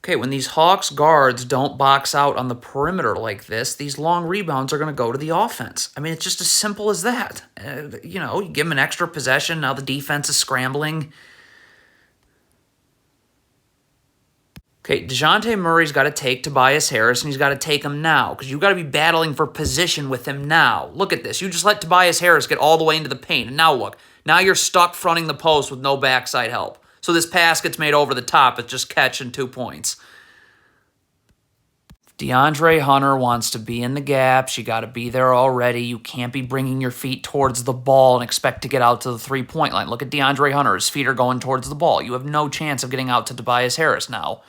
Okay, when these Hawks guards don't box out on the perimeter like this, these long rebounds are going to go to the offense. I mean, it's just as simple as that. You give them an extra possession. Now the defense is scrambling. Okay, DeJounte Murray's got to take Tobias Harris, and he's got to take him now because you've got to be battling for position with him now. Look at this. You just let Tobias Harris get all the way into the paint, and now look. Now you're stuck fronting the post with no backside help. So this pass gets made over the top. It's just catch and 2 points. DeAndre Hunter wants to be in the gaps. You got to be there already. You can't be bringing your feet towards the ball and expect to get out to the three-point line. Look at DeAndre Hunter. His feet are going towards the ball. You have no chance of getting out to Tobias Harris now.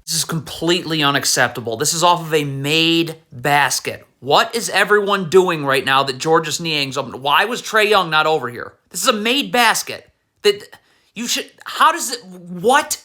This is completely unacceptable. This is off of a made basket. What is everyone doing right now that Georges Niang's open? Why was Trae Young not over here? This is a made basket. How does it, what?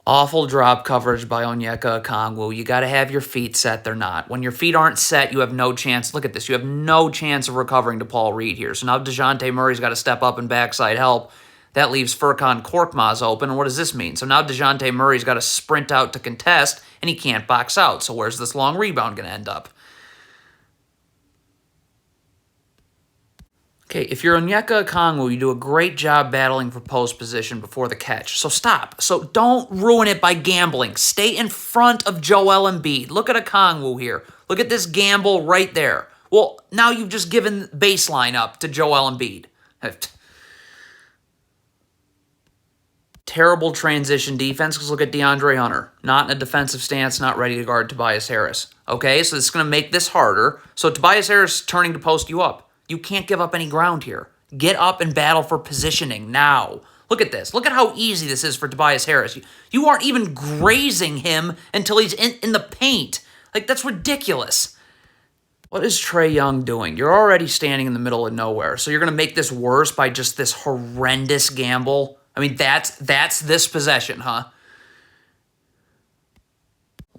Awful drop coverage by Onyeka Okongwu. You got to have your feet set. They're not. When your feet aren't set, you have no chance. Look at this. You have no chance of recovering to Paul Reed here. So now DeJounte Murray's got to step up and backside help. That leaves Furkan Korkmaz open. And what does this mean? So now DeJounte Murray's got to sprint out to contest, and he can't box out. So where's this long rebound going to end up? Okay, if you're Onyeka Okongwu, you do a great job battling for post position before the catch. So stop. So don't ruin it by gambling. Stay in front of Joel Embiid. Look at Okongwu here. Look at this gamble right there. Well, now you've just given baseline up to Joel Embiid. Terrible transition defense because look at DeAndre Hunter. Not in a defensive stance, not ready to guard Tobias Harris. Okay, so this is going to make this harder. So Tobias Harris turning to post you up. You can't give up any ground here. Get up and battle for positioning now. Look at this. Look at how easy this is for Tobias Harris. You aren't even grazing him until he's in the paint. Like, that's ridiculous. What is Trae Young doing? You're already standing in the middle of nowhere, so you're going to make this worse by just this horrendous gamble? I mean, that's this possession, huh?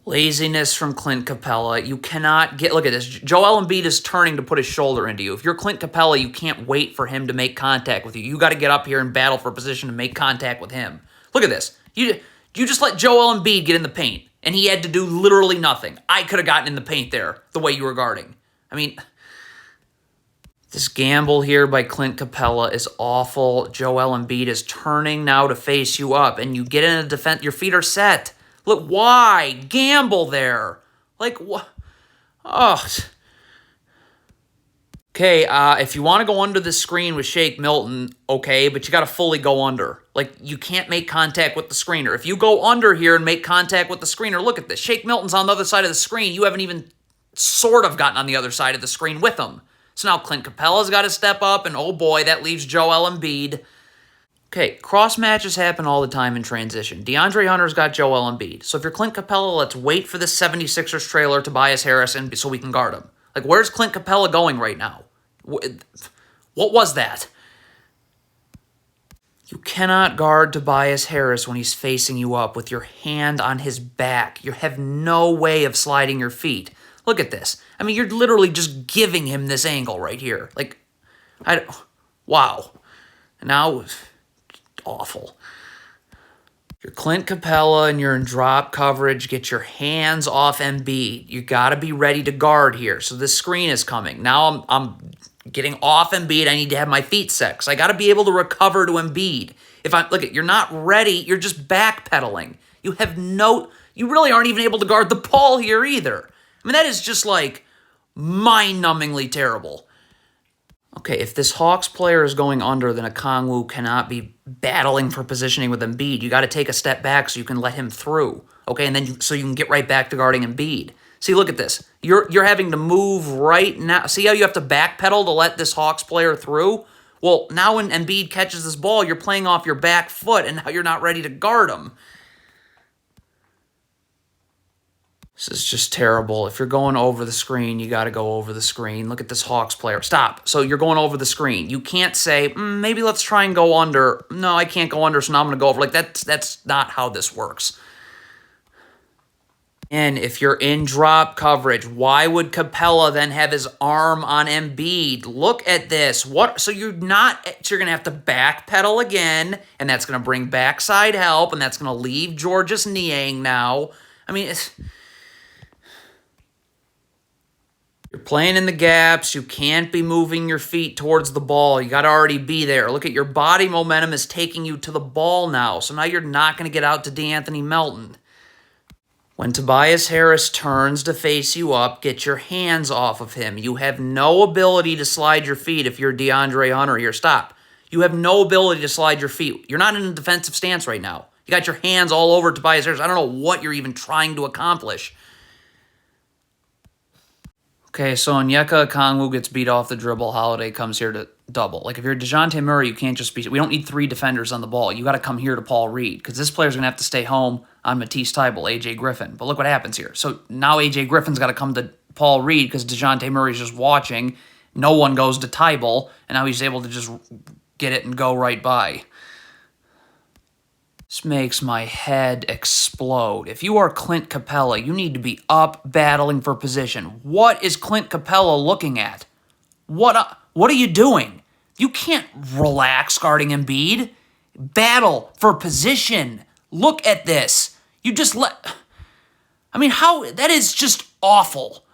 Laziness from Clint Capella. You cannot get... Look at this. Joel Embiid is turning to put his shoulder into you. If you're Clint Capella, you can't wait for him to make contact with you. You got to get up here and battle for position to make contact with him. Look at this. You just let Joel Embiid get in the paint, and he had to do literally nothing. I could have gotten in the paint there the way you were guarding. I mean... This gamble here by Clint Capella is awful. Joel Embiid is turning now to face you up, and you get in a defense. Your feet are set. Look, why? Gamble there. Like, what? Oh. Okay, if you want to go under the screen with Shake Milton, okay, but you got to fully go under. Like, you can't make contact with the screener. If you go under here and make contact with the screener, look at this. Shake Milton's on the other side of the screen. You haven't even sort of gotten on the other side of the screen with him. So now Clint Capella's got to step up, and oh boy, that leaves Joel Embiid. Okay, cross matches happen all the time in transition. DeAndre Hunter's got Joel Embiid. So if you're Clint Capella, let's wait for this 76ers trailer, Tobias Harris, and so we can guard him. Like, where's Clint Capella going right now? What was that? You cannot guard Tobias Harris when he's facing you up with your hand on his back. You have no way of sliding your feet. Look at this. I mean, you're literally just giving him this angle right here. Like, wow. Now, awful. You're Clint Capella and you're in drop coverage. Get your hands off Embiid. You got to be ready to guard here. So this screen is coming. Now I'm getting off Embiid. I need to have my feet set because I got to be able to recover to Embiid. You're not ready. You're just backpedaling. You really aren't even able to guard the ball here either. I mean, that is just like mind-numbingly terrible. Okay, if this Hawks player is going under, then Okongwu cannot be battling for positioning with Embiid. You got to take a step back so you can let him through. Okay, and then so you can get right back to guarding Embiid. See, look at this. You're having to move right now. See how you have to backpedal to let this Hawks player through? Well, now when Embiid catches this ball, you're playing off your back foot, and now you're not ready to guard him. This is just terrible. If you're going over the screen, you got to go over the screen. Look at this Hawks player. Stop. So you're going over the screen. You can't say, maybe let's try and go under. No, I can't go under, so now I'm going to go over. Like, that's not how this works. And if you're in drop coverage, why would Capella then have his arm on Embiid? Look at this. What? So you're going to have to backpedal again, and that's going to bring backside help, and that's going to leave Georges Niang now. I mean, you're playing in the gaps. You can't be moving your feet towards the ball. You got to already be there. Look at your body momentum is taking you to the ball now. So now you're not going to get out to DeAnthony Melton. When Tobias Harris turns to face you up, get your hands off of him. You have no ability to slide your feet if you're DeAndre Hunter here. Stop. You have no ability to slide your feet. You're not in a defensive stance right now. You got your hands all over Tobias Harris. I don't know what you're even trying to accomplish. Okay, so Onyeka Okongwu gets beat off the dribble. Holiday comes here to double. Like, if you're DeJounte Murray, you can't just be... We don't need 3 defenders on the ball. You got to come here to Paul Reed, because this player's going to have to stay home on Matisse Thybulle, A.J. Griffin. But look what happens here. So now A.J. Griffin's got to come to Paul Reed because DeJounte Murray's just watching. No one goes to Thybulle, and now he's able to just get it and go right by. This makes my head explode. If you are Clint Capella, you need to be up battling for position. What is Clint Capella looking at? What are you doing? You can't relax guarding Embiid. Battle for position. Look at this. You just let... I mean, how... That is just awful.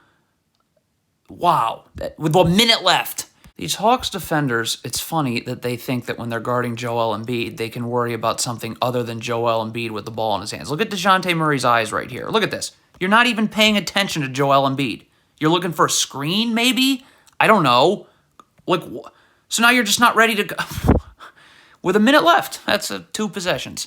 Wow. With a minute left. These Hawks defenders, it's funny that they think that when they're guarding Joel Embiid, they can worry about something other than Joel Embiid with the ball in his hands. Look at DeJounte Murray's eyes right here. Look at this. You're not even paying attention to Joel Embiid. You're looking for a screen, maybe? I don't know. Like, so now you're just not ready to go. With a minute left. That's 2 possessions.